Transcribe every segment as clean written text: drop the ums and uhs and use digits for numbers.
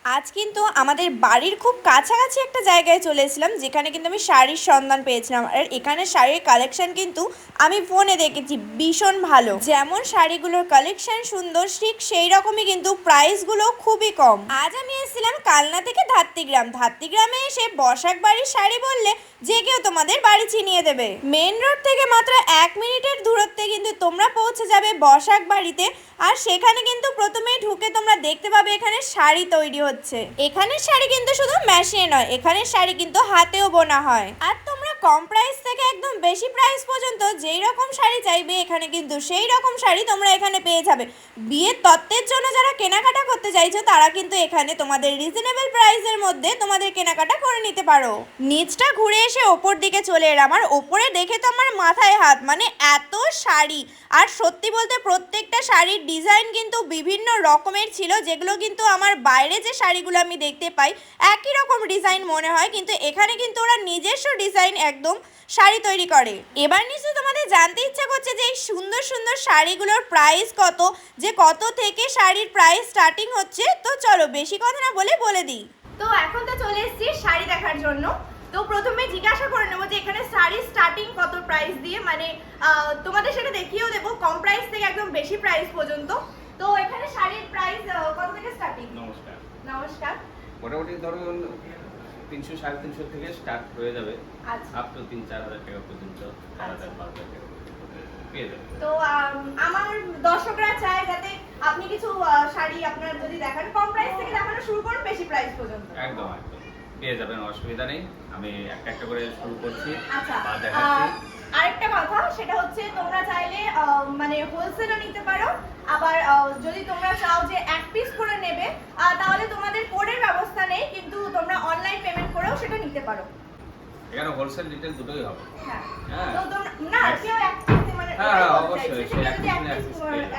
আজ কিন্তু আমাদের বাড়ির খুব কাছাকাছি একটা জায়গায় চলে এসেছিলাম, যেখানে কিন্তু আমি শাড়ির সন্ধান পেয়েছিলাম। আর এখানে শাড়ির কালেকশন কিন্তু আমি ফোনে দেখেছি, ভীষণ ভালো। যেমন শাড়িগুলোর কালেকশন সুন্দর, ঠিক সেই রকমই কিন্তু প্রাইসগুলো খুবই কম। আজ আমি এসেছিলাম কালনা থেকে ধাত্রীগ্রাম। ধাত্রীগ্রামে এসে বসাক বাড়ির শাড়ি বললে যে কেউ তোমাদের বাড়ি চিনিয়ে দেবে। মেন রোড থেকে মাত্র 1 মিনিটের দূরত্বে কিন্তু তোমরা পৌঁছে যাবে বসাক বাড়িতে। আর সেখানে কিন্তু প্রথমেই ঢুকে তোমরা দেখতে পাবে এখানে শাড়ি তৈরি হচ্ছে। এখানের শাড়ি কিন্তু শুধু মেশিনে নয়, এখানের শাড়ি কিন্তু হাতেও বোনা হয়। আর তোমরা কম প্রাইস থেকে একদম বেশি প্রাইস পর্যন্ত যেই রকম শাড়ি চাইবে এখানে কিন্তু সেই রকম শাড়ি তোমরা এখানে পেয়ে যাবে। বিয়ের তত্ত্বের জন্য যারা কেনাকাটা করতে চাইছো তারা কিন্তু এখানে তোমাদের রিজনেবল প্রাইসের মধ্যে তোমাদের কেনাকাটা করে নিতে পারো। নিচটা ঘুরে এসে ওপর দিকে চলে এলাম, আর ওপরে দেখে তো আমার মাথায় হাত, মানে এত শাড়ি। আর সত্যি বলতে প্রত্যেকটা শাড়ির ডিজাইন কিন্তু বিভিন্ন রকমের ছিল, যেগুলো কিন্তু আমার বাইরে যে শাড়িগুলো আমি দেখতে পাই একই রকম ডিজাইন মনে হয়, কিন্তু এখানে কিন্তু ওরা নিজস্ব ডিজাইন একদম শাড়ি তৈরি করে। এবার নিশ্চয়ই তোমাদের জানতে ইচ্ছা করছে যে এই সুন্দর সুন্দর শাড়িগুলোর প্রাইস কত, যে কত থেকে শাড়ির প্রাইস স্টার্টিং হচ্ছে। তো চলো বেশি কথা না বলে দিই। তো এখন তো চলে এসেছি শাড়ি দেখার জন্য। তো প্রথমে জিজ্ঞাসা করে নেবো যে এখানে শাড়ি স্টার্টিং কত প্রাইস দিয়ে, মানে তোমাদের সেটা দেখিয়েও দেবো, কম প্রাইস থেকে একদম বেশি প্রাইস পর্যন্ত। তো এখানে শাড়ির প্রাইস কত থেকে স্টার্টিং? নমস্কার। নমস্কার। মোটামুটি ধরুন 300 350 থেকে স্টার্ট হয়ে যাবে, আচ্ছা। আপ টু 3-4 হাজার টাকা পর্যন্ত, 4,000-5,000 টাকা পেয়ে যাবে। তো আমার দর্শকরা চায় যাতে আপনি কিছু শাড়ি আপনার যদি দেখান, কম প্রাইস থেকে দেখানো শুরু করুন বেশি প্রাইস পর্যন্ত। একদম পেয়ে যাবেন, অসুবিধা নেই। আমি একটা একটা করে শুরু করছি। আচ্ছা, বা দেখাচ্ছি। আরেকটা কথা সেটা হচ্ছে তোমরা চাইলে মানে হোলসেলও নিতে পারো। আবার যদি তোমরা চাও যে এক পিস করে নেবে তাহলে তোমাদের কোডের ব্যবস্থা নেই, কিন্তু তোমরা অনলাইন পেমেন্ট করেও সেটা নিতে পারো। এখানে হোলসেল রিটেল দুটোই হবে। হ্যাঁ। হ্যাঁ। তো তোমরা না কেউ এক পিস মানে অবশ্যই সেটা যদি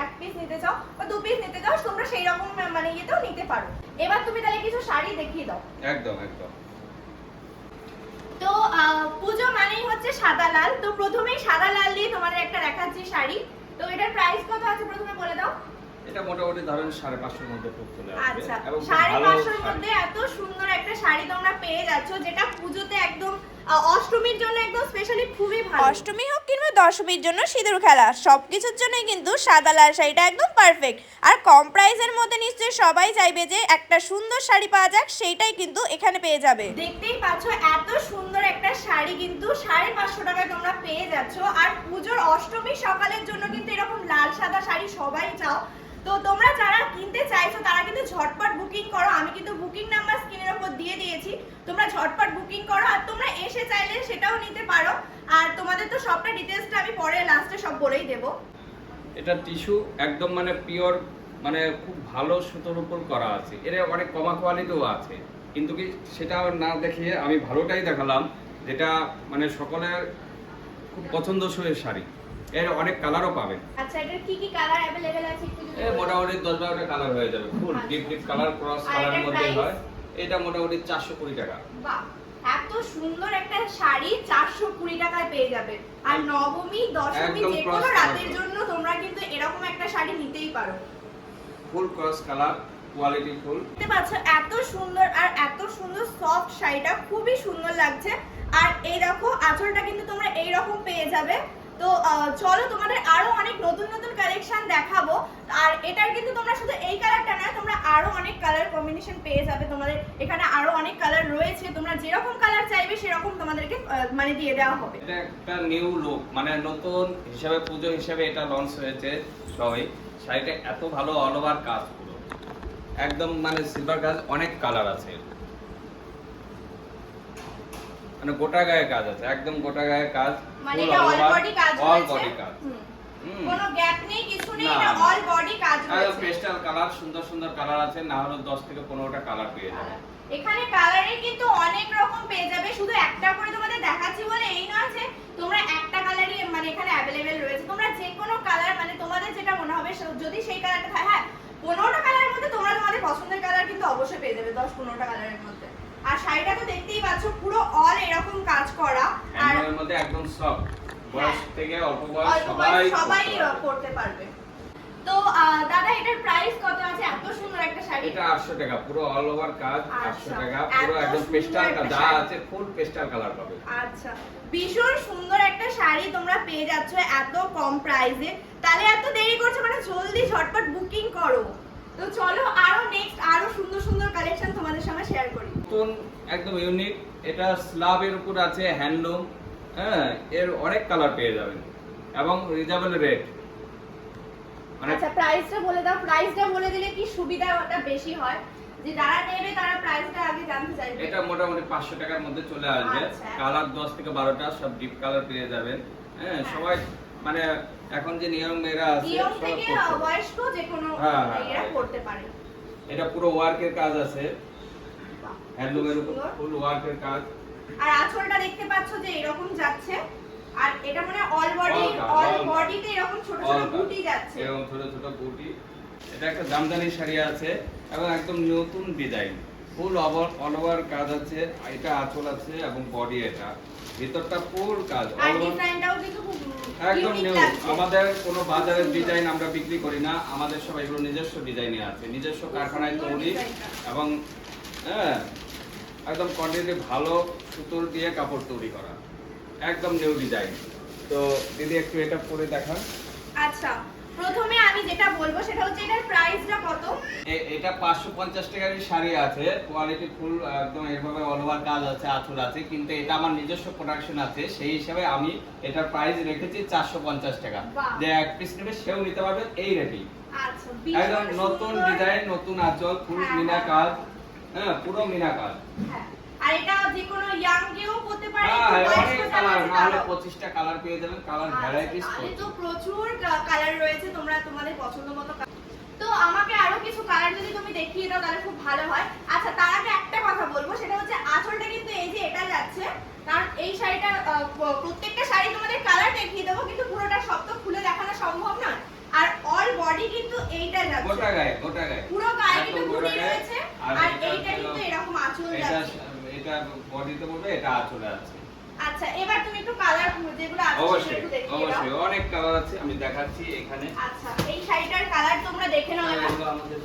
এক পিস নিতে চাও বা 2 পিস নিতে চাও তোমরা সেই রকম মানে ইয়েতেও নিতে পারো। এবার তুমি তাহলে কিছু শাড়ি দেখিয়ে দাও। একদম। তো পুজো মানেই হচ্ছে সাদা লাল। তো প্রথমেই সাদা লাল দিয়ে তোমাদের একটা দেখাচ্ছি শাড়ি। তো এটার প্রাইস কত আছে প্রথমে বলে দাও। এটা মোটামুটি ধরেন 550-এর মধ্যে চলে আসবে। আচ্ছা, এবং 550-এর মধ্যে এত সুন্দর একটা শাড়ি তোমরা পেয়ে যাচ্ছ, যেটা পুজোতে একদম অষ্টমীর জন্য একদম স্পেশালি খুবই ভালো। অষ্টমী হোক কিংবা দশমীর জন্য সিঁদুর খেলা, সবকিছুর জন্যই কিন্তু সাদা লাল শাড়িটা একদম পারফেক্ট। আর কম প্রাইসের মধ্যে নিশ্চয়ই সবাই চাইবে যে একটা সুন্দর শাড়ি পাওয়া যাক, সেইটাই কিন্তু এখানে পেয়ে যাবে। দেখতেই পাচ্ছ এত সুন্দর একটা শাড়ি কিন্তু 550 টাকায় তোমরা পেয়ে যাচ্ছ। আর পুজোর অষ্টমী সকালের জন্য কিন্তু এরকম লাল সাদা শাড়ি সবাই চাও। তো তোমরা যারা কিনতে চাইছো তারা কিন্তু ঝটপট বুকিং করো। আমি কিন্তু বুকিং নাম্বার স্ক্রিনের উপর দিয়ে দিয়েছি, তোমরা ঝটপট বুকিং করো। আর তোমরা এসে চাইলে সেটাও নিতে পারো। আর তোমাদের তো সবটা ডিটেইলসটা আমি পরে লাস্টে সব বলেই দেব। এটা টিস্যু একদম মানে পিওর, মানে খুব ভালো সুতোর উপর করা আছে। এর অনেক কমা কোয়ালিটিও আছে, কিন্তু কি সেটা না দেখিয়ে আমি ভালোটাই দেখালাম, যেটা মানে সকলের খুব পছন্দসই শাড়ি। এর অনেক কালারও পাবেন। আচ্ছা, এটার কি কি কালার अवेलेबल আছে একটু যদি মোটামুটি 10-12টা কালার হয়ে যাবে, ফুল ডিপ কালার, ক্রস কালারের মধ্যে হয়। এটা মোটামুটি 420 টাকা। বাহ, এত সুন্দর একটা শাড়ি 420 টাকায় পেয়ে যাবে। আর নবমী দশমী যে কোনো রাতের জন্য তোমরা কিন্তু এরকম একটা শাড়ি নিতেই পারো। ফুল ক্রস কালার, কোয়ালিটি ফুল। দেখতে পাচ্ছ এত সুন্দর, আর এত সুন্দর সফট শাড়িটা খুবই সুন্দর লাগছে। আর এই দেখো আঁচলটা কিন্তু তোমরা এই রকম পেয়ে যাবে। তো চলো তোমাদের আরো অনেক নতুন নতুন কালেকশন দেখাবো। আর এটার কিন্তু তোমরা শুধু এই কালারটা না, তোমরা আরো অনেক কালার কম্বিনেশন পেয়ে যাবে। তোমাদের এখানে আরো অনেক কালার রয়েছে, তোমরা যেরকম কালার চাইবে সেরকম তোমাদেরকে মানে দিয়ে দেওয়া হবে। এটা একটা নিউ লুক, মানে নতুন হিসাবে পুজো হিসাবে এটা লঞ্চ হয়েছে সবাই। শাড়িটা এত ভালো, অল ওভার কাজ পুরো একদম, মানে সিলভার কাজ, অনেক কালার আছে, মানে গোটা গায়ে কাজ আছে, একদম গোটা গায়ে কাজ, মানে এটা অল বডি কাজ অল হয়েছে, বডি কাজ, কোনো গ্যাপ নেই, কিছু নেই, এটা অল বডি কাজ হয়েছে। পেস্টাল কালার, সুন্দর সুন্দর কালার আছে, না হলে 10 থেকে 15টা কালার পেয়ে যাবে। এখানে কালারে কিন্তু অনেক রকম পেয়ে যাবে। শুধু একটা করে তোমাদের দেখাচ্ছি বলে এই নয় যে তোমরা একটা কালারই মানে এখানে अवेलेबल রয়েছে। তোমরা যে কোনো কালার মানে তোমাদের যেটা মনে হবে যদি সেই কালারটা থাকে, হ্যাঁ 15টা কালারের মধ্যে তোমরা তোমাদের পছন্দের কালার কিন্তু অবশ্যই পেয়ে যাবে, 10-15টা কালারের মধ্যে। আর শাড়িটা তো দেখতেই পাচ্ছ পুরো অল এরকম কাজ করা, আর এর মধ্যে একদম সফট, বয়স থেকে অল্প বয়স সবাই পড়তে পারবে। তো দাদা এটার প্রাইস কত আছে? এত সুন্দর একটা শাড়ি। এটা 800 টাকা, পুরো অল ওভার কাজ। 800 টাকা, পুরো এত একদম সুন্দর পেস্টাল একটা যা শাড়ি। আছে ফুল পেস্টাল কালার পাবে। আচ্ছা, ভীষণ সুন্দর একটা শাড়ি তোমরা পেয়ে যাচ্ছ এত কম প্রাইসে। তাহলে এত দেরি করছো মানে জলদি ঝটপট বুকিং করো। তো চলো আরো নেক্সট আরো সুন্দর সুন্দর কালেকশন তোমাদের সঙ্গে শেয়ার করি। নতুন একদম ইউনিক, এটা স্ল্যাবের উপর আছে, হ্যান্ডলুম। হ্যাঁ, এর অনেক কালার পেয়ে যাবেন এবং রিজনেবল রেট। মানে আচ্ছা, প্রাইসটা বলে দাও। প্রাইসটা বলে দিলে কি সুবিধাটা বেশি হয়, যে যারা নেবে তারা প্রাইসটা আগে জানতে চাইবে। এটা মোটামুটি 500 টাকার মধ্যে চলে আসবে। আচ্ছা। কালার 10 থেকে 12টা, সব ডিপ কালার পেয়ে যাবেন। হ্যাঁ, সবাই মানে এখন যে নিয়ম মেয়েরা আছে নিয়ম সব থেকে করতে। বয়স্ক যে কোনো হ্যাঁ, এরা হ্যাঁ। করতে পারে। এটা পুরো ওয়ার্কের কাজ আছে, হ্যান্ডলুমের উপর সুন্দর। ফুল ওয়ার্কের কাজ। আর আঁচলটা দেখতে পাচ্ছ যে এরকম যাচ্ছে, আর এটা মানে অল All বডিতে এরকম ছোট ছোট বুটি যাচ্ছে। এরকম ছোট ছোট বুটি। এটা একটা জামদানি শাড়ি আছে এবং একদম নতুন ডিজাইন, ফুল অল ওভার কাজ আছে। এটা আঁচল আছে এবং বডি, এটা ভিতরটা ফুল কাজ আর all over। ডিজাইনটাও কিন্তু খুব একদম ইউনিক নিউ। লাগছে। আমাদের কোনো বাজারের সুন্দর। ডিজাইন আমরা বিক্রি করি না, আমাদের সব এগুলো নিজস্ব ডিজাইনে আছে, নিজস্ব কারখানায় সুন্দর তৈরি। ডিজাইনটা। এবং হ্যাঁ, একদম কোয়ান্টিটি ভালো সুতোর দিয়ে কাপড় তৈরি করা, একদম নিউ ডিজাইন। তো দিদি একটু এটা পরে দেখান। আচ্ছা, প্রথমে আমি যেটা বলবো সেটা হচ্ছে এটার প্রাইসটা কত? এটা 550 টাকার শাড়ি আছে, কোয়ালিটি ফুল একদম এভাবে অল ওভার কাজ আছে, আঁচল আছে, কিন্তু এটা আমার নিজস্ব প্রোডাকশন আছে, সেই হিসাবে আমি এটার প্রাইস রেখেছি 450 টাকা। বাহ। যে এক পিস নেবে সেও নিতে পারবে এই রেটেই। আচ্ছা, একদম ভীষণ নতুন সুন্দর। ডিজাইন, নতুন আঁচল, ফুল হ্যাঁ, মিনা হ্যাঁ। কাজ। হ্যাঁ, পুরো মিনা কাজ। হ্যাঁ, আর এটা যে কোনো ইয়াং কেউ করতে পারে, হ্যাঁ, একটু বয়স্ক অনেক যারা কালার, আছে না হলে তারাও। 25টা কালার পেয়ে যাবেন, কালার আচ্ছা, ভ্যারাইটিস। তাহলে তো প্রচুর কালার রয়েছে, তোমরা তোমাদের পছন্দ মতো তো আমাকে আরো কিছু কালার যদি তুমি দেখিয়ে দাও তাহলে খুব ভালো হয়। আচ্ছা, তার আগে একটা কথা বলবো, সেটা হচ্ছে আঁচলটা কিন্তু এই যে এটা যাচ্ছে, কারণ এই শাড়িটা প্রত্যেকটা শাড়ি তোমাদের কালার দেখিয়ে দেবো, কিন্তু পুরোটা সব তো খুলে দেখানো সম্ভব না। আর অল বডি কিন্তু এইটা যাচ্ছে, গোটা গায়ে, গোটা গায়ে, পুরো গায়ে একদম কিন্তু গোটা বুটি গায়ে। রয়েছে, আর আর এটা এইটা হলো- কিন্তু এরকম আঁচল এটা যাচ্ছে। এটা বডিতে পড়বে, এটা আঁচলে আছে। আচ্ছা, এবার তুমি একটু কালার যেগুলো আছে সেগুলো অবশ্যই একটু দেখিয়ে দাও। অবশ্যই অনেক কালার আছে, আমি দেখাচ্ছি এখানে। আচ্ছা, এই শাড়িটার কালার তোমরা দেখে নাও এবার। এগুলো আমাদের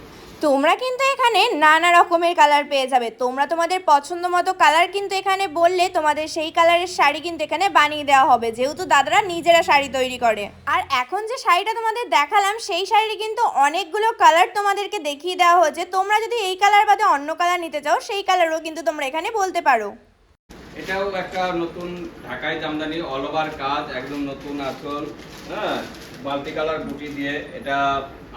তোমরা কিন্তু এখানে নানা রকমের কালার পেয়ে যাবে। তোমরা তোমাদের পছন্দ মতো কালার কিন্তু এখানে বললে তোমাদের সেই কালারের শাড়ি কিন্তু এখানে বানিয়ে দেওয়া হবে, যেহেতু দাদারা নিজেরা শাড়ি তৈরি করে। আর এখন যে শাড়িটা তোমাদের দেখালাম সেই শাড়ির কিন্তু অনেকগুলো কালার তোমাদেরকে দেখিয়ে দেওয়া হয়েছে। তোমরা যদি এই কালার বাদে অন্য কালার নিতে চাও সেই কালারও কিন্তু তোমরা এখানে বলতে পারো। এটাও একটা নতুন ঢাকাই জামদানি, অল ওভার কাজ, একদম নতুন আঁচল। হ্যাঁ, মাল্টি কালার বুটি দিয়ে, এটা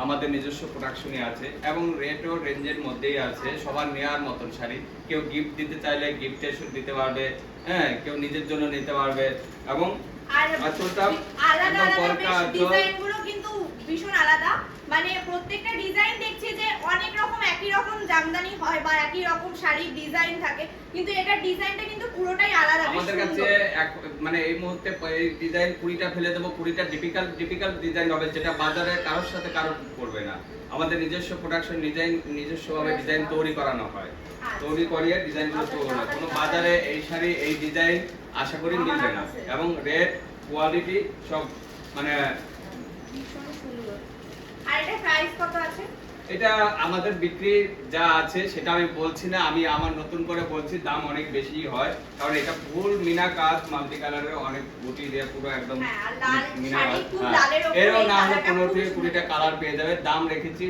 আমাদের নিজস্ব প্রোডাকশনে আছে এবং রেটও রেঞ্জের মধ্যেই আছে। সবার নেওয়ার মতন শাড়ি, কেউ গিফট দিতে চাইলে গিফটে দিতে পারবে। হ্যাঁ, কেউ নিজের জন্য নিতে পারবে। এবং আর আঁচলটা আলাদা একদম আলাদা কলকা আঁচল। ডিজাইনগুলো কিন্তু ভীষণ আলাদা, মানে প্রত্যেকটা ডিজাইন দেখছি যে অনেক রকম একই রকম জামদানি হয় বা একই রকম শাড়ির ডিজাইন থাকে, কিন্তু এটার ডিজাইনটা কিন্তু পুরোটাই আলাদা। বেশ আমাদের কাছে সুন্দর। মানে এই মুহূর্তে এই ডিজাইন 20টা ফেলে দেবো, 20টা ডিপিক্যাল ডিজাইন হবে, যেটা বাজারে কারোর সাথে কারো করবে না। আমাদের নিজস্ব প্রোডাকশন, নিজস্বভাবে ডিজাইন তৈরি করানো হয়, তৈরি করিয়ে ডিজাইনগুলো তৈরি হয়। কোনো বাজারে এই শাড়ি এই ডিজাইন আশা করি মিলবে না। এবং রেট কোয়ালিটি সব মানে ভীষণ সুন্দর। আর এটা প্রাইস কত আছে? এটা আমাদের বিক্রি যা আছে সেটা আমি বলছি না, আমি আমার নতুন করে বলছি, দাম অনেক বেশি হয়, কারণ এটা ফুল মিনা কাজ, মাল্টি কালারের, অনেক বুটি দিয়ে পুরো একদম হ্যাঁ, আর লাল মিনা শাড়ি, কাজ। খুব হ্যাঁ, লালের ওপরে এরও এই না হলে কালারটা 15 খুব থেকে সুন্দর। 20টা কালার পেয়ে যাবে। দাম রেখেছি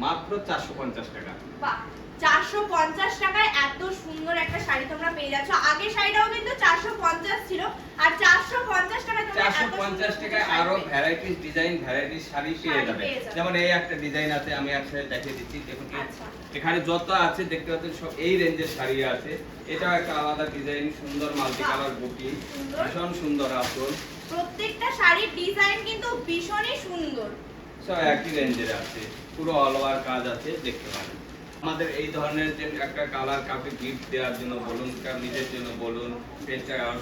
মাত্র 450 টাকা। বাহ, 450 টাকায় এত সুন্দর একটা শাড়ি তোমরা পেয়ে যাচ্ছ। আগের শাড়িটাও কিন্তু 450 ছিল, আর 450 টাকায় তোমরা এত 450 সুন্দর টাকায় শাড়ি আরো পেয়ে ভ্যারাইটিস ডিজাইন, ভ্যারাইটিস শাড়ি পেয়ে শাড়ি যাবে। পেয়ে যাবে। যেমন এই একটা ডিজাইন আছে, আমি একসাথে দেখিয়ে দিচ্ছি, দেখুন আচ্ছা। এখানে যত আছে দেখতে পাচ্ছেন সব এই রেঞ্জের শাড়ি আছে। এটাও একটা আলাদা ডিজাইন, সুন্দর মাল্টি কালার বুটি, সুন্দর। ভীষণ সুন্দর আঁচল, প্রত্যেকটা শাড়ির ডিজাইন কিন্তু ভীষণই সুন্দর। সব একই রেঞ্জের আছে, পুরো অল ওভার কাজ আছে, দেখতে পারেন। আমাদের এই ধরনের যে একটা কালার কাউকে গিফট দেওয়ার জন্য বলুন, কারণ নিজের জন্য বলুন,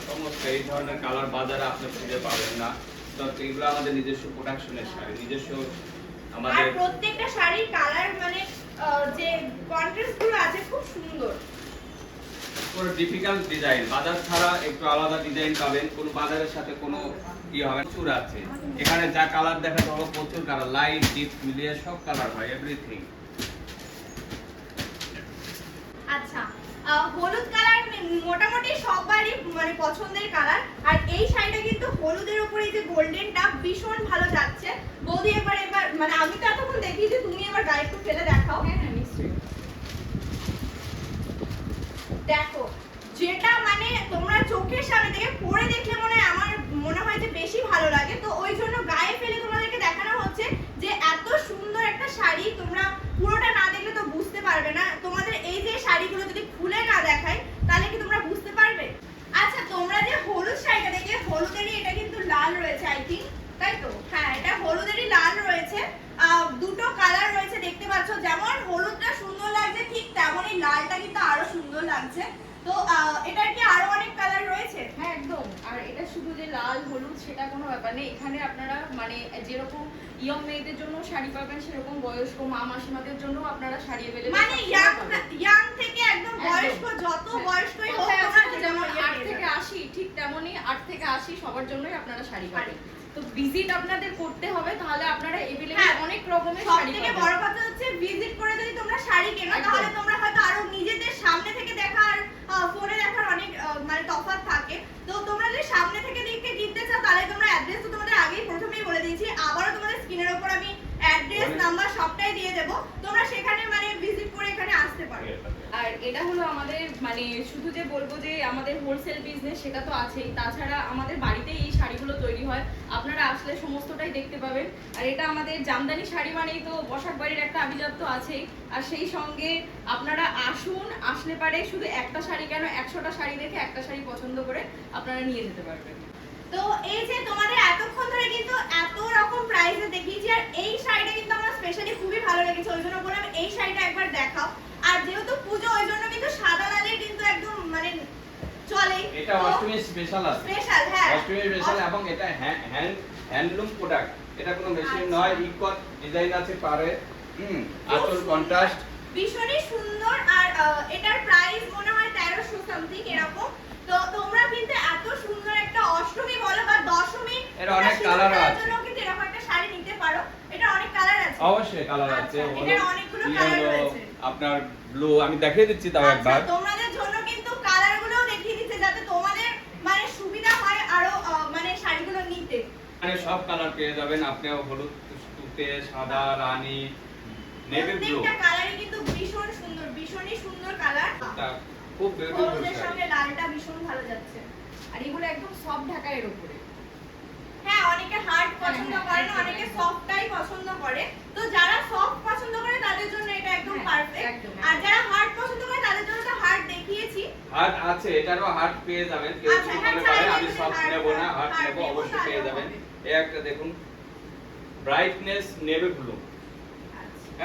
সমস্ত এই ধরনের কালার বাজারে আপনি খুঁজে পাবেন না। তো এগুলো আমাদের নিজস্ব প্রোডাকশনের শাড়ি, নিজস্ব আর আমাদের প্রত্যেকটা শাড়ির কালার মানে যে কন্ট্রাস্ট গুলো আছে খুব সুন্দর। পুরো কোনো ডিফিকাল্ট ডিজাইন, বাজার ছাড়া একটু আলাদা ডিজাইন পাবেন, কোনো বাজারের সাথে কোনো হবে প্রচুর আছে এখানে। যা কালার দেখা যাবে প্রচুর কালার, লাইট ডিপ মিলিয়ে সব কালার হয়, এভরিথিং। আচ্ছা, হলুদ কালার মোটামুটি সবারই মানে পছন্দের কালার। আর এই শাড়িটা কিন্তু হলুদের উপরে এই যে গোল্ডেনটা ভীষণ ভালো যাচ্ছে। বৌদি এবার মানে আমি তো এতক্ষণ দেখিয়েছি, তুমি এবার গায়ে একটু ফেলে দেখাও। হ্যাঁ হ্যাঁ নিশ্চয়ই। দেখো, যেটা মানে তোমরা চোখের সামনে থেকে পরে দেখলে আমার মনে হয় যে বেশি ভালো লাগে, তো ওই জন্য গায়ে ফেলে তোমাদেরকে দেখানো হচ্ছে যে এত সুন্দর একটা শাড়ি। তোমরা পুরোটা না দেখলে তো বুঝতে পারবে না। তোমাদের এই যে শাড়িগুলো যদি খুলে না দেখাই তাহলে কি তোমরা বুঝতে পারবে? আচ্ছা, তোমরা যে হলুদ শাড়িটা দেখলে, হলুদেরই এটা কিন্তু লাল রয়েছে আই থিঙ্ক, তাই তো? হ্যাঁ, এটা হলুদেরই লাল রয়েছে। দুটো কালার রয়েছে দেখতে পাচ্ছ। যেমন হলুদটা সুন্দর লাগছে ঠিক তেমনই লালটা কিন্তু আরো সুন্দর লাগছে। তো এটার কি আরো অনেক কালার রয়েছে? হ্যাঁ একদম। আর এটা শুধু যে লাল হলুদ সেটা কোনো ব্যাপার নেই, এখানে আপনারা মানে যেরকম ইয়ং মেয়েদের জন্য শাড়ি পাবেন, সেরকম বয়স্ক মা মাসিমাদের জন্য আপনারা শাড়ি अवेलेबल মানে ইয়াং থেকে একদম বয়স্ক, যত বয়স্কই হোক তোমরা যেমন 8 থেকে 80 ঠিক তেমনই 8 থেকে 80 সবার জন্যই আপনারা শাড়ি পাবেন। তো ভিজিট আপনাদের করতে হবে, তাহলে আপনারা अवेलेबल অনেক রকমের শাড়ি পাবেন। সবথেকে বড় কথা হচ্ছে ভিজিট করে যদি তোমরা শাড়ি কেনো তাহলে তোমরা হয়তো আরো নিজেদের সামনে থেকে দেখা আর ফোনে দেখার অনেক মানে তফাৎ থাকে। তো তোমরা যদি সামনে থেকে দেখে কিনতে চাও তাহলে তোমরা অ্যাড্রেস তো তোমাদের আগেই প্রথমেই বলে দিয়েছি, আবারও তোমাদের স্ক্রিনের উপর আমি অ্যাড্রেস নাম্বার সবটাই দিয়ে দেব, তোমরা সেখানে মানে ভিজিট করে এখানে আসতে পারো। আর এটা হলো আমাদের মানে শুধু যে বলবো যে আমাদের হোলসেল বিজনেস সেটা তো আছেই, তাছাড়া আমাদের বাড়িতেই এই শাড়িগুলো তৈরি হয়, আপনারা আসলে সমস্তটাই দেখতে পাবেন। আর এটা আমাদের জামদানি শাড়ি মানেই তো বসাক বাড়ির একটা আভিজাত্য আছেই। আর সেই সঙ্গে আপনারা আসুন, আসলে পারে শুধু একটা শাড়ি কেন 100টা শাড়ি দেখে একটা শাড়ি পছন্দ করে আপনারা নিয়ে যেতে পারবেন। তো এই যে তোমাদের এতক্ষণ ধরে কিন্তু এত রকম প্রাইসে দেখিয়েছি, আর এই শাড়িটা কিন্তু আমার স্পেশালি খুবই ভালো লেগেছে, ওই জন্য বললাম এই শাড়িটা একবার দেখাও। আর যেহেতু পুজো ওই জন্য কিন্তু সাদা লালের কিন্তু একদম মানে চলে। এটা অষ্টমী স্পেশাল আছে, স্পেশাল, হ্যাঁ অষ্টমী স্পেশাল, এবং এটা হ্যান্ডলুম প্রোডাক্ট, এটা কোনো মেশিন নয়, ইকট ডিজাইন আছে পারে। আঁচল কন্ট্রাস্ট ভীষণই সুন্দর। আর এটার প্রাইস মনে হয় 1300 সামথিং এরকম। তো তোমরা কিন্তু এত সুন্দর একটা অষ্টমী বলো বা দশমী, এর অনেক কালার আছে, জন্য কিন্তু এরকম একটা শাড়ি নিতে পারো। এটা অনেক কালার আছে, অবশ্যই কালার আছে। এটার অনেকগুলো কালার রয়েছে। আপনার ব্লু আমি দেখিয়ে দিচ্ছি তাও একবার। তোমাদের জন্য কিন্তু কালারগুলোও দেখিয়ে দিচ্ছে যাতে তোমাদের মানে সুবিধা হয় আরো মানে শাড়িগুলো নিতে। মানে সব কালার পেয়ে যাবেন আপনি, হলুদ, তুতে, সাদা, রানী, নেভি ব্লু, প্রত্যেকটা কালারই কিন্তু ভীষণ সুন্দর, ভীষণই সুন্দর কালার। খুব বিউটিফুল হলুদের শাড়ি। সঙ্গে লালটা ভীষণ ভালো যাচ্ছে। আর এগুলো একদম সফট ঢাকাইয়ের উপরে। হ্যাঁ, অনেকে হার্ড পছন্দ করে না, অনেকে সফটটাই পছন্দ করে। তো যারা সফট পছন্দ করে তাদের জন্য এটা একদম পারফেক্ট। আর যারা হার্ড পছন্দ করে তাদের জন্য তো হার্ড দেখিয়েছি। হার্ট আছে, এটারও হার্ট পেয়ে যাবেন। কেউ যদি মনে করে আমি সফট নেব না, হার্ট নেব, অবশ্যই পেয়ে যাবেন। এই একটা দেখুন, ব্রাইটনেস নেভি ব্লু,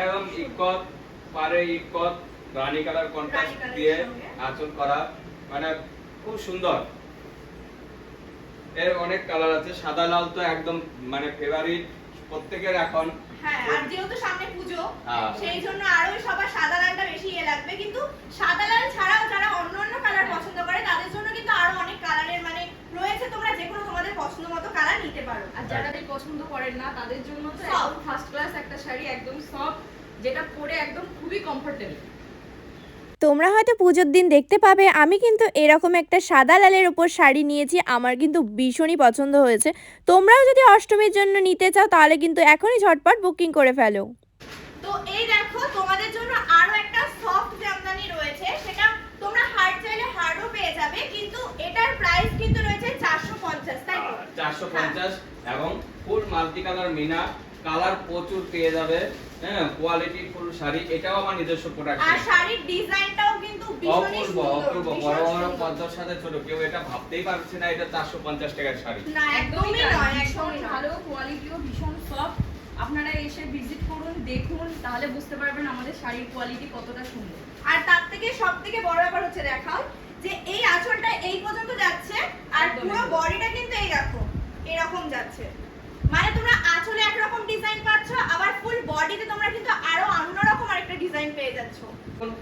একদম ইকট পারে, ইকট রানী কালার কন্ট্রাস্ট দিয়ে আঁচল করা, মানে খুব সুন্দর। এর অনেক কালার আছে, সাদা লাল তো একদম মানে ফেভারিট প্রত্যেকের এখন। হ্যাঁ, আর যেহেতু সামনে পুজো সেই জন্য আরো সবার সাদা লালটা বেশি লাগবে। কিন্তু সাদা লাল ছাড়াও যারা অন্য অন্য কালার পছন্দ করে তাদের জন্য কিন্তু আরো অনেক কালারের মানে রয়েছে, তোমরা যে কোনো তোমাদের পছন্দ মতো কালার নিতে পারো। আর যারা এই পছন্দ করেন না তাদের জন্য তো একদম ফার্স্ট ক্লাস একটা শাড়ি, একদম সফট, যেটা পরে একদম খুবই কমফোর্টেবল। তোমরা হয়তো পুজোর দিন দেখতে পাবে আমি কিন্তু এরকম একটা সাদা লালের উপর শাড়ি নিয়েছি, আমার কিন্তু ভীষণই পছন্দ হয়েছে। তোমরাও যদি অষ্টমীর জন্য নিতে চাও তাহলে কিন্তু এখনই ঝটপট বুকিং করে ফেলো। তো এই দেখো, তোমাদের জন্য আরো একটা সফট জামদানি রয়েছে, সেটা তোমরা হার্ড চাইলে হার্ডও পেয়ে যাবে, কিন্তু এটার প্রাইস কিন্তু রয়েছে 450, তাই তো? 450 এবং ফুল মাল্টি কালার মিনা, কালার প্রচুর পেয়ে যাবে। হ্যাঁ, কোয়ালিটি ফুল শাড়ি, এটাও আমার নিজস্ব প্রোডাক্ট। আর শাড়ির ডিজাইনটাও কিন্তু ভীষণই সুন্দর, অপূর্ব, বড় বড় পদ্মার সাথে ছোট, কেউ এটা ভাবতেই পারছে না এটা 450 টাকার শাড়ি। না, একদমই নয়, একদমই নয়। ভালো, কোয়ালিটিও ভীষণ সফট। আপনারা এসে ভিজিট করুন, দেখুন, তাহলে বুঝতে পারবেন আমাদের শাড়ির কোয়ালিটি কতটা সুন্দর। আর তার থেকে সবথেকে বড় ব্যাপার হচ্ছে দেখাও যে এই আঁচলটা এই পর্যন্ত যাচ্ছে, আর পুরো বডিটা কিন্তু এই দেখো এরকম যাচ্ছে। মানে তোমরা আঁচলে একরকম ডিজাইন পাচ্ছ, আবার ফুল বডিতে তোমরা কিন্তু আরো অন্যরকম আরেকটা ডিজাইন পেয়ে যাচ্ছ।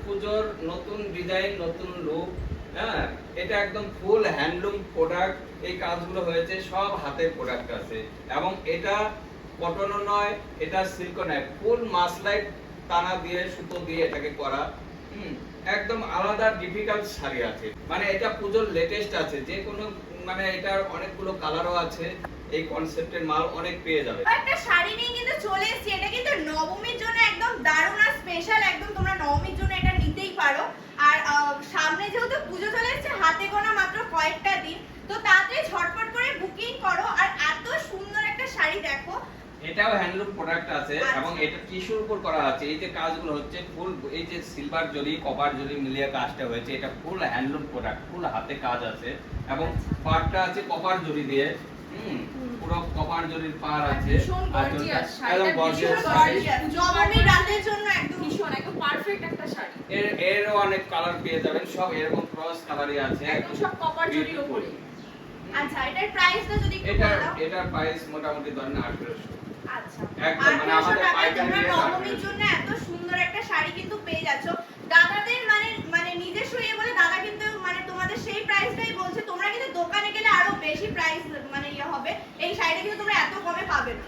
পুজোর নতুন ডিজাইন, নতুন লুক, হ্যাঁ, এটা একদম ফুল হ্যান্ডলুম প্রোডাক্ট। এই কাজগুলো হয়েছে সব হাতের প্রোডাক্ট আছে, এবং এটা কটনও নয়, এটা সিল্কও নয়, ফুল মাসলাইট টানা দিয়ে সুতো দিয়ে এটাকে করা। একদম আলাদা ডিফিকাল্ট শাড়ি আছে, মানে এটা পুজোর লেটেস্ট আছে, যে কোনো মানে এটার অনেকগুলো কালারও আছে। এই কনসেপ্টের মাল অনেক পেয়ে যাবে। একটা শাড়ি নিয়ে কিন্তু চলে এসেছি, এটা কিন্তু নবমীর জন্য একদম দারুণ আর স্পেশাল, একদম তোমরা নবমীর জন্য এটা নিতেই পারো। আর সামনে যেহেতু পুজো চলে এসেছে, হাতে গোনা মাত্র কয়েকটা দিন, তো তাড়াতাড়ি ঝটপট করে বুকিং করো। আর এত সুন্দর একটা শাড়ি দেখো, এটাও হ্যান্ডলুম প্রোডাক্ট আছে, আচ্ছা। এবং এটা টিস্যুর উপর করা আছে। এই যে কাজগুলো হচ্ছে ফুল, এই যে সিলভার জরি কপার জরি মিলিয়ে কাজটা হয়েছে, এটা ফুল হ্যান্ডলুম প্রোডাক্ট, ফুল হাতে কাজ আছে, এবং পাড়টা আছে কপার জরি দিয়ে। পুরো কপার জরির পাড় আছে, ভীষণ gorgeous, একদম শাড়িটা গর্জিয়াস ভীষণ শাড়ি। gorgeous। নবমীর রাতের জন্য একদম ভীষণ একদম পারফেক্ট একটা শাড়ি, এরও অনেক কালার পেয়ে যাবেন, সব এরকম ক্রস কালারই আছে, একদম সব কপার জরির beautiful। উপরে। আচ্ছা, এটার প্রাইসটা যদি একটু এটা বলে দাও। এটার প্রাইস মোটামুটি ধরেন 1800। আচ্ছা, একদম মানে 1800 আমাদের টাকায় পাইকারি তোমরা রেট নবমীর 1800। জন্য এত সুন্দর একটা শাড়ি কিন্তু পেয়ে যাচ্ছ। দাদাদের মানে নিজস্ব ইয়ে বলে দাদা কিন্তু মানে তোমাদের সেই প্রাইসটাই বলছে, তোমরা কিন্তু দোকানে গেলে আরো বেশি প্রাইস মানে ইয়ে হবে, এই শাড়িটা কিন্তু তোমরা এত কমে পাবে না।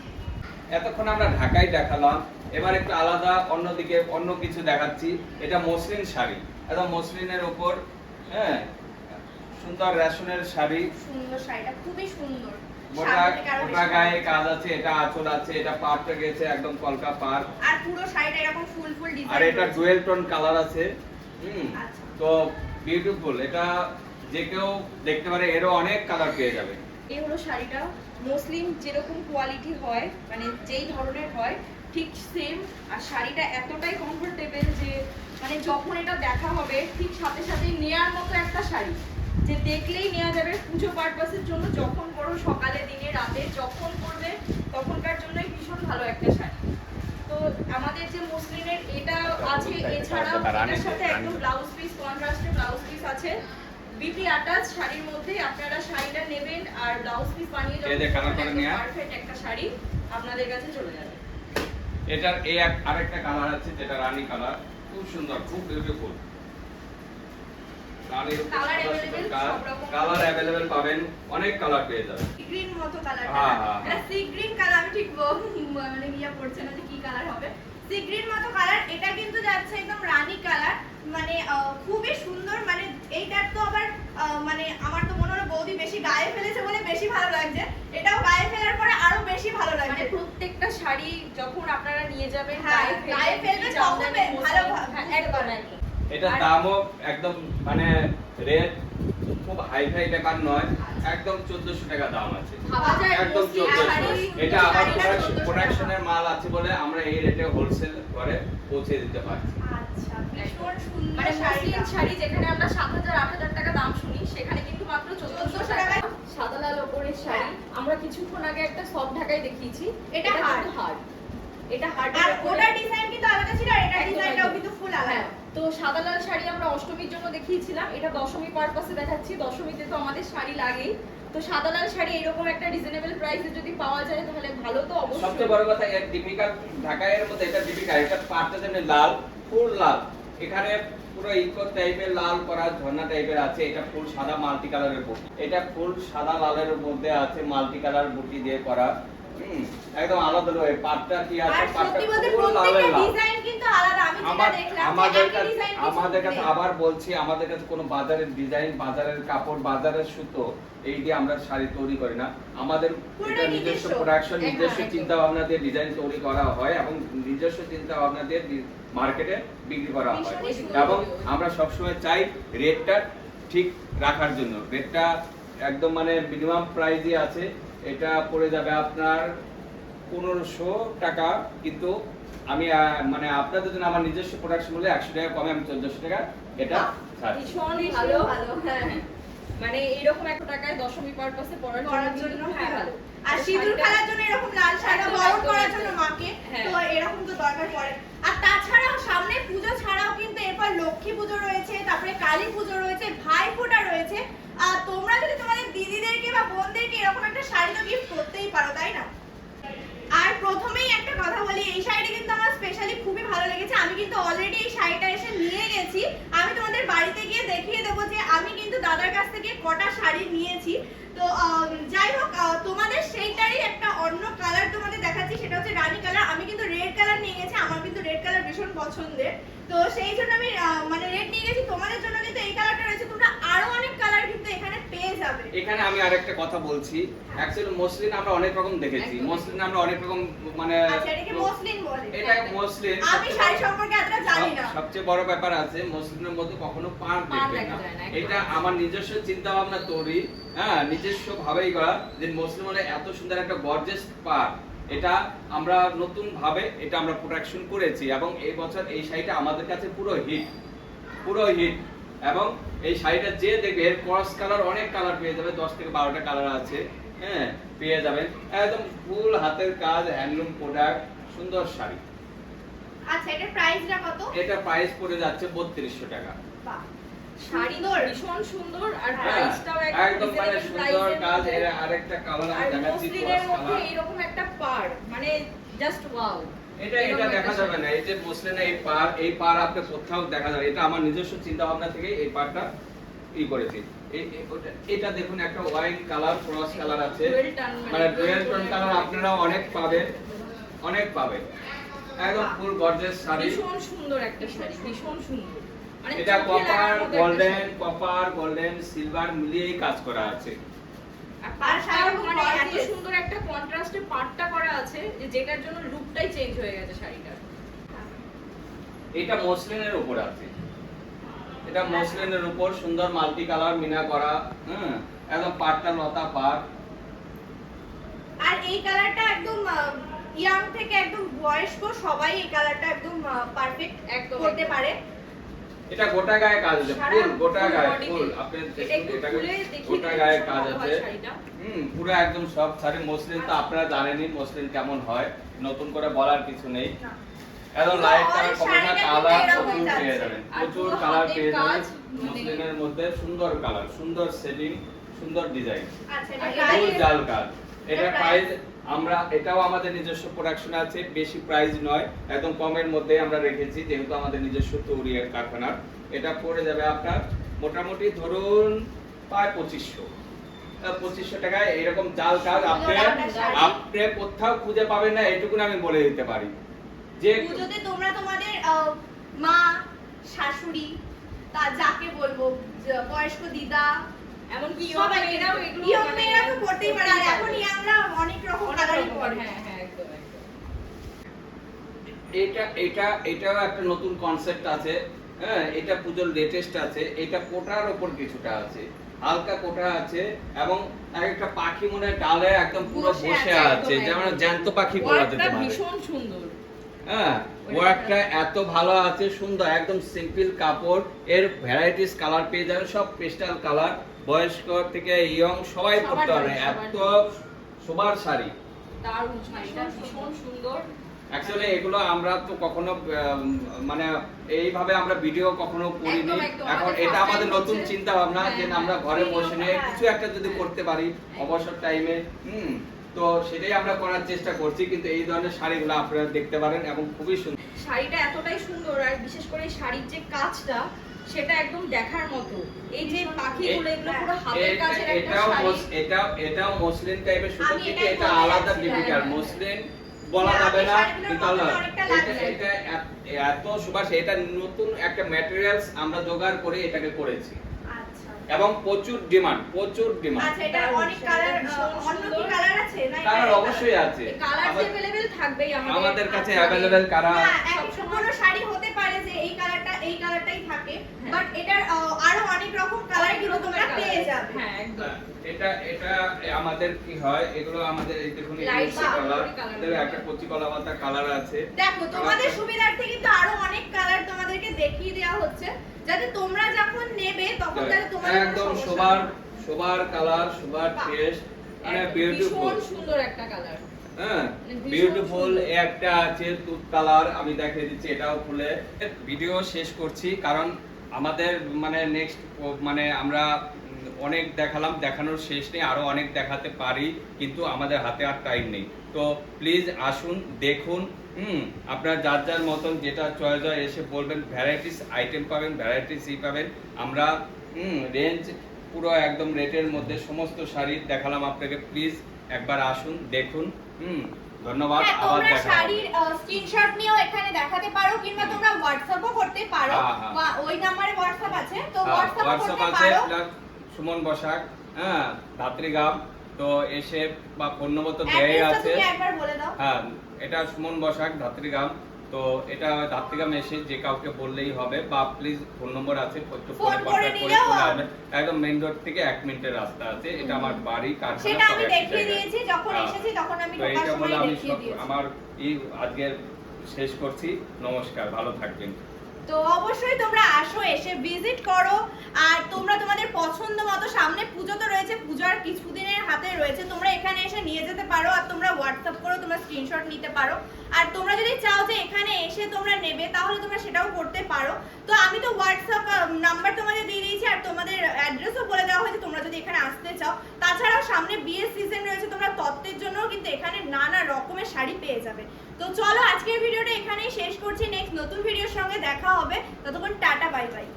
এতক্ষণ আমরা ঢাকায় দেখালাম, এবার একটু আলাদা অন্যদিকে অন্য কিছু দেখাচ্ছি। এটা মসলিন শাড়ি, একদম মসলিনের উপর, হ্যাঁ, সুন্দর রেশনের শাড়ি। সুন্দর শাড়িটা, খুবই সুন্দর। গোটা সামনে থেকে আরো গোটা বেশি গায়ে ভালো। কাজ আছে, এটা আঁচল আছে, এটা পাড়টা গেছে একদম কলকা পাড়, আর পুরো শাড়িটা এরকম ফুল ফুল ডিজাইন। আর এটা ডুয়েল টোন কালার আছে। আচ্ছা। তো বিউটিফুল, এটা যে কেউ দেখতে পারে, এরও অনেক কালার পেয়ে যাবে। এই হলো শাড়িটা, মসলিন যেরকম কোয়ালিটি হয়, মানে যেই ধরনের হয় ঠিক সেম। আর শাড়িটা এতটাই কমফোর্টেবল যে মানে যখন এটা দেখা হবে ঠিক সাথে সাথেই নেয়ার মতো একটা শাড়ি, যে দেখলেই নেওয়া যাবে পুজো পারপাসের জন্য, যখন পরো, সকালে দিনে রাতে যখন পরবে তখনকার জন্যই ভীষণ ভালো একটা শাড়ি। তো আমাদের যে মসলিনের এটা আছে, এছাড়াও এটার সাথে একদম ব্লাউজ পিস, কন্ট্রাস্টে ব্লাউজ পিস আছে, বিপি আটাচ শাড়ির মধ্যে আপনারা শাড়িটা নেবেন আর ব্লাউজ পিস বানিয়ে এই যে কালার করে একদম নেয়া। পারফেক্ট একটা শাড়ি আপনাদের কাছে চলে যাবে। এটার এই আরেকটা কালার আছে, যেটা রানী কালার, খুব সুন্দর, খুব বিউটিফুল। রানীর উপর Colour সুন্দর available, সুন্দর কাজ, সব রকম কালার অ্যাভেলেবেল পাবেন, অনেক কালার পেয়ে যাবেন। সি গ্রিন মতো কালারটা, হ্যাঁ, হ্যাঁ, এটা সি গ্রিন কালার, আমি ঠিক মানে ইয়া পড়ছে না যে কি কালার হবে। সি গ্রিন মতো কালার, এটা কিন্তু যাচ্ছে একদম রানী কালার, মানে খুবই সুন্দর। মানে এইটার তো আবার মানে আমার তো মনে হলো বৌদি বেশি গায়ে ফেলেছে বলে বেশি ভালো লাগছে, এটাও গায়ে ফেলার পরে আরো বেশি ভালো মানে লাগছে। প্রত্যেকটা শাড়ি যখন আপনারা নিয়ে যাবেন হ্যাঁ, গায়ে ফেলবে তখন ভালো হ্যাঁ, একদম একদম। এটার আর- দামও একদম মানে রেট খুব হাই ফাই ব্যাপার নয়, একদম 1400 টাকা দাম আছে, ভাবা যায় একদম মসলিন 1400। শাড়ি, এটা আমার শাড়িটা 1400 প্রোডাকশনের মাল আছে বলে আমরা এই রেটে হোলসেল করে পৌঁছে দিতে পারছি। আচ্ছা, ভীষণ সুন্দর মানে শাড়িটা। মসলিন শাড়ি যেখানে আমরা 7000 8000 টাকা দাম শুনি, সেখানে কিন্তু মাত্র 1400 টাকা। সাদা লাল ওপরের শাড়ি, আমরা কিছুক্ষণ আগে একটা সফট ঢাকায় দেখিয়েছি, এটা কিন্তু hard। হার্ড, এটা হার্ড। আর ওটার ডিজাইন কিন্তু আলাদা ছিল, আর এটার একদম, ডিজাইনটাও একদম। কিন্তু ফুল আলাদা। হ্যাঁ, তো সাদা লাল শাড়ি আমরা অষ্টমীর জন্য দেখিয়েছিলাম, এটা দশমী পারপাসে দেখাচ্ছি। দশমীতে তো আমাদের শাড়ি লাগেই, তো সাদা লাল শাড়ি এরকম একটা রিজনেবল প্রাইসে যদি পাওয়া যায় তাহলে ভালো। তো অবশ্যই সবচেয়ে বড় কথা, এর ডিফিকাল্ট ঢাকাইয়ের মধ্যে এটা ডিফিকাল্ট, এটা পাটটা যেমন লাল, ফুল লাল, এখানে পুরো ইকো টাইপের লাল করা ঝর্ণা টাইপের আছে, এটা ফুল সাদা মাল্টি কালারের বুটি, এটা ফুল সাদা লালের মধ্যে আছে মাল্টি কালার বুটি দিয়ে করা। একদম আলাদা রয়ে পাটটা কি আছে, আর পাটটা সত্যি বলতে ফুল লালের প্রত্যেকটা লাল। ডিজাইন কিন্তু আলাদা, আমি যেটা দেখলাম আমাদের একই কাছে ডিজাইন আমাদের কাছে আবার বলছি, আমাদের কাছে কোনো বাজারের ডিজাইন, বাজারের কাপড়, বাজারের সুতো এই দিয়ে আমরা শাড়ি তৈরি করি না। আমাদের পুরোটাই এটা নিজস্ব নিজস্ব। প্রোডাকশন, একদম, নিজস্ব একদম। চিন্তা ভাবনা দিয়ে ডিজাইন তৈরি করা হয়, এবং নিজস্ব চিন্তা ভাবনা দিয়ে মার্কেটে বিক্রি করা হয়। ভীষণই সুন্দর। এবং আমরা সবসময় চাই রেটটা ঠিক রাখার জন্য। রেটটা একদম মানে মিনিমাম প্রাইসই আছে, এটা পড়ে যাবে আপনার 1500 টাকা, কিন্তু আমি মানে আপনাদের জন্য আমার নিজস্ব প্রোডাকশন বলে 100 টাকা কমে আমি 1400 টাকা এটা ছাড়ছি। ভীষণ ভীষণ ভালো। ভালো, হ্যাঁ। মানে এইরকম একটা টাকায় দশমী পারপাসে পরার করার জন্য জন্য খুবই হ্যাঁ ভালো। আর তো সিঁদুর শাড়িটা- খেলার জন্য এরকম লাল শাড়ি একদম, বরণ একদম, করার একদম। জন্য মাকে, হ্যাঁ। তো এরকম তো দরকার পড়ে। আর তাছাড়াও সামনে পুজো ছাড়াও কিন্তু এরপর লক্ষ্মী পুজো রয়েছে, তারপরে কালী পুজো রয়েছে, ভাই ফোঁটা রয়েছে। আর তোমরা যদি তোমাদের দিদিদেরকে বা বোনদেরকে এরকম একটা শাড়ি তো গিফট করতেই পারো, তাই না? আর প্রথমেই একটা কথা বলি, এই শাড়িটা কিন্তু আমার স্পেশালি খুবই ভালো লেগেছে। আমি কিন্তু অলরেডি এই শাড়িটা এসে নিয়ে গেছি, আমি তোমাদের বাড়িতে গিয়ে দেখিয়ে দেবো যে আমি কিন্তু কটা শাড়ি নিয়েছি। তো যাই হোক, তোমাদের সেইটারই একটা অন্য কালার তোমাদের দেখাচ্ছি, সেটা হচ্ছে রানী কালার। আমি কিন্তু রেড কালার নিয়ে গেছি, আমার কিন্তু রেড কালার ভীষণ পছন্দের, তো সেই জন্য আমি মানে রেড নিয়ে গেছি। তোমাদের জন্য কিন্তু এই কালারটা রয়েছে, তোমরা আরো অনেক কালার কিন্তু এখানে পেয়ে যাবে। এখানে আমি আরেকটা কথা বলছি, অ্যাকচুয়ালি মসলিন আমরা অনেক রকম দেখেছি, মসলিন আমরা অনেক রকম মানে আচ্ছা, এটাকে মসলিন বলে? এটা মসলিন। আমি শাড়ি সম্পর্কে এতটা জানি না। সবচেয়ে বড় ব্যাপার আছে, মসলিনের মধ্যে কখনো পাড় দেখবেন না। এটা আমার নিজস্ব চিন্তা ভাবনা তৈরি, হ্যাঁ, নিজস্ব ভাবেই করা, যে মসলিন মানে এত সুন্দর একটা গর্জিয়াস পাড়। এটা আমরা নতুন ভাবে এটা আমরা প্রোডাকশন করেছি, এবং এই বছর এই শাড়িটা আমাদের কাছে পুরো হিট, পুরো হিট। এবং এই শাড়িটা যে দেখবে, এর ক্রস কালার অনেক কালার পেয়ে যাবে, 10 থেকে 12টা কালার আছে, হ্যাঁ, পেয়ে যাবেন। একদম ফুল হাতের কাজ, হ্যান্ডলুম প্রোডাক্ট, সুন্দর শাড়ি। আচ্ছা, এটার প্রাইসটা কত? এটা প্রাইস পড়ে যাচ্ছে 3200 টাকা। বাহ, শাড়ি ভীষণ সুন্দর, আর হ্যাঁ, প্রাইসটাও একদম মানে সুন্দর কাজ। এর আরেকটা কালার আমি আর দেখাচ্ছি, মসলিনের ক্রস মধ্যে কালার। এরকম একটা পাড়, মানে জাস্ট ওয়াও। এটা দেখা যাবে না, এই যে মসলিনের এই পার আপনি কোথাও দেখা যাবে। এটা আমার নিজস্ব চিন্তা ভাবনা থেকে এই পারটা করেছি। এটা দেখুন, একটা ওয়াইন কালার ক্রস কালার আছে, মানে ডুয়েল টোন কালার আপনারা অনেক পাবেন, অনেক পাবেন। একদম ফুল গর্জিয়াস শাড়ি, ভীষণ সুন্দর একটা শাড়ি, ভীষণ সুন্দর। মানে এটা চোখে লাগার মতো কপার গোল্ডেন সিলভার মিলিয়েই কাজ করা আছে। আর শাড়িটা মানে এত সুন্দর একটা কন্ট্রাস্টে পাটটা করা আছে, যে যেটার জন্য লুকটাই চেঞ্জ হয়ে গেছে শাড়িটার। এটা মসলিনের উপর আছে, এটা মসলিনের উপর সুন্দর মাল্টি কালার মিনা করা, হ্যাঁ, একদম পাটটা লতা পাট। আর এই কালারটা একদম ইয়াং থেকে একদম বয়স্ক সবাই এই কালারটা একদম পারফেক্ট একদম করতে পারে। এটা গোটা গায়ে কাজ আছে, ফুল গোটা গায়ে ফুল। আপনি এটা একটু খুলে দেখিয়ে গোটা গায়ে কাজ দিলে আছে, শাড়িটা। পুরো একদম সব শাড়ি। মসলিন তো আপনারা জানেনই মসলিন কেমন হয়, নতুন করে বলার কিছু নেই। না। একদম লাইট কালার, শাড়িটা কমলা কিন্তু কালার এরকম প্রচুর যাচ্ছে। পেয়ে যাবেন, আর প্রচুর পুরো কালার হাতের পেয়ে যাবেন কাজ, মসলিনের মধ্যে। সুন্দর কালার, সুন্দর সেটিং, সুন্দর ডিজাইন, আচ্ছা, এটা ফুল price? জাল কাজ। এটা এটা প্রাইস আমরা, এটাও আমাদের নিজস্ব প্রোডাকশন আছে, বেশি প্রাইস নয়, একদম কমের মধ্যে আমরা রেখেছি, যেহেতু আমাদের নিজস্ব তৈরি কারখানা। এটা পড়ে যাবে আপনার মোটামুটি ধরুন প্রায় 2500 টাকায়। এরকম জাল কাজ আপনি কোথাও খুঁজে পাবেন না, এটুকু আমি বলে দিতে পারি। যে পুজোতে তোমরা তোমাদের মা, শাশুড়ি, তা যাকে বলবো, বয়স্ক দিদা, এমনকি সবাই মেয়েরাও এগুলো ইয়ং মানে মেয়েরা তো পড়তেই পারে। আর এখন ইয়াংরা অনেক রকম কালারই পরে। হ্যাঁ হ্যাঁ, একদম একদম। এটাও একটা নতুন কনসেপ্ট আছে, হ্যাঁ, এটা পুজোর লেটেস্ট আছে। এটা কোটার উপর কিছুটা আছে, হালকা কোটা আছে, এবং একটা পাখি মনে হয় ডালে একদম পুরো বসে আছে, যেমন জ্যান্ত পাখি বলা যেতে পারে। ভীষণ সুন্দর। হ্যাঁ, ওয়ার্কটা এত ভালো আছে, সুন্দর, একদম সিম্পল কাপড়। এর ভ্যারাইটিস কালার পেয়ে যাবেন, সব পেস্টাল কালার, বয়স্ক থেকে ইয়ং সবাই পড়তে পারে। এত সুপার শাড়ি, দারুণ শাড়িটা, ভীষণ সুন্দর। অ্যাকচুয়ালি এগুলো আমরা তো কখনো মানে এইভাবে আমরা ভিডিও কখনো করিনি। এখন এটা আমাদের নতুন চিন্তা ভাবনা, যে আমরা ঘরে বসে নিয়ে কিছু একটা যদি করতে পারি অবসর টাইমে, তো সেটাই আমরা করার চেষ্টা করছি। কিন্তু এই ধরনের শাড়িগুলো আপনারা দেখতে পারেন, এবং খুবই সুন্দর। শাড়িটা এতটাই সুন্দর, আর বিশেষ করে এই শাড়ির যে কাজটা, সেটা একদম দেখার মতো। এই যে পাখিগুলো, এগুলো পুরো হাতের কাজের একটা শাড়ি। এটাও মসলিন টাইপের, সুতো আমি থেকে এটাই এটা বলতে আলাদা যাচ্ছিলাম। ডিফিকাল্ট। মসলিন বলা যাবে না, কিন্তু অনেকটা লাগছে। এটা এত সুবাস। এটা নতুন একটা ম্যাটেরিয়ালস আমরা জোগাড় করে এটাকে করেছি, আচ্ছা এবং প্রচুর ডিমান্ড, প্রচুর ডিমান্ড। আচ্ছা, এটা অনেক কালার, অন্য কি কালার আছে না? কালার অবশ্যই আছে, কালার अवेलेबल থাকবেই আমাদের কাছে अवेलेबल কালার। না, এক কোনো শাড়ি হতে পারে যে এই কালারটাই থাকে, বাট এটার আরো অনেক রকম কালার কিন্তু তোমরা পেয়ে যাবে। হ্যাঁ একদম। এটা আমাদের কি হয়, এগুলো আমাদের এই দেখুন Light কালার, colour একটা কচি কলা পাতা কালার আছে। দেখো, তোমাদের সুবিধার্থে কিন্তু আরো অনেক কালার তোমাদেরকে দেখিয়ে দেওয়া হচ্ছে, যাতে তোমরা যখন নেবে তখন যাতে তোমাদের কোনো একদম সমস্যা না হয়। সবার কালার, সবার টেস্ট, মানে বিউটিফুল, ভীষণ সুন্দর একটা কালার। হ্যাঁ, ভীষণ বিউটিফুল। সুন্দর। একটা আছে তুত কালার, আমি দেখিয়ে দিচ্ছি, এটাও খুলে। ভিডিও শেষ করছি, কারণ আমাদের মানে নেক্সট মানে আমরা অনেক দেখালাম, দেখানোর শেষ নেই, আরো অনেক দেখাতে পারি, কিন্তু আমাদের হাতে আর টাইম নেই। তো প্লিজ আসুন, দেখুন, আপনারা যার যার মতন যেটা চয়েস হয় এসে বলবেন। ভ্যারাইটিস আইটেম পাবেন, ভ্যারাইটিস পাবেন। আমরা রেঞ্জ পুরো একদম রেটের মধ্যে সমস্ত শাড়ি দেখালাম আপনাকে। প্লিজ একবার আসুন, দেখুন। ধন্যবাদ। হ্যাঁ, আবার তোমরা দেখা হবে। শাড়ির স্ক্রিনশট নিয়েও এখানে দেখাতে পারো, কিংবা তোমরা হোয়াটসঅ্যাপও করতে পারো। হ্যাঁ। বা ওই নম্বরে হোয়াটসঅ্যাপ আছে, তো হোয়াটসঅ্যাপ হোয়াটসঅ্যাপও করতে আছে, পারো। প্লাস সুমন বসাক, হ্যাঁ, ধাত্রীগ্রাম। তো এসে বা ফোন নম্বর তো দেয়াই অ্যাড্রেসটা আছে। তুমি একবার বলে দাও। হ্যাঁ, এটা সুমন বসাক, ধাত্রীগ্রাম। তো এটা ধাত্রীগ্রাম এসে যে কাউকে বললেই হবে, বা প্লিজ ফোন নম্বর আছে, একটু ফোন ফোনে করে কন্টাক্ট করে নিলেও চলে আসবেন। একদম মেইন রোড থেকে 1 মিনিটের রাস্তা আছে। এটা আমার বাড়ি, কারখানা সেটা সব আমি একই দেখিয়ে জায়গায়। দিয়েছি, যখন হ্যাঁ, এসেছি তখন আমি তো ঢোকার এইটা সময় বলে আমি দেখিয়ে সব দিয়েছি। আমার আজকের শেষ করছি। নমস্কার, ভালো থাকবেন। তো অবশ্যই তোমরা আসো, এসে ভিজিট করো। আর তোমরা তোমাদের পছন্দ মতো, সামনে পুজো তো রয়েছে, পূজার কিছুদিনের হাতে রয়েছে, তোমরা এখানে এসে নিয়ে যেতে পারো। আর তোমরা হোয়াটসঅ্যাপ করো, তোমরা স্ক্রিনশট নিতে পারো। আর তোমরা যদি চাও যে এখানে এসে তোমরা নেবে, তাহলে তোমরা সেটাও করতে পারো। তো আমি তো হোয়াটসঅ্যাপ নাম্বার তোমাদের দিয়ে দিয়েছি, আর তোমাদের অ্যাড্রেসও বলে দেওয়া হয়েছে তোমরা যদি এখানে আসতে চাও। তাছাড়াও সামনে বিয়ের সিজন রয়েছে, তোমরা তত্ত্বের জন্যও কিন্তু এখানে নানা রকমের শাড়ি পেয়ে যাবে। তো চলো, আজকের ভিডিওটা এখানেই শেষ করছি। নেক্সট নতুন ভিডিওর সঙ্গে দেখা হবে। ততক্ষণ টাটা, বাই বাই।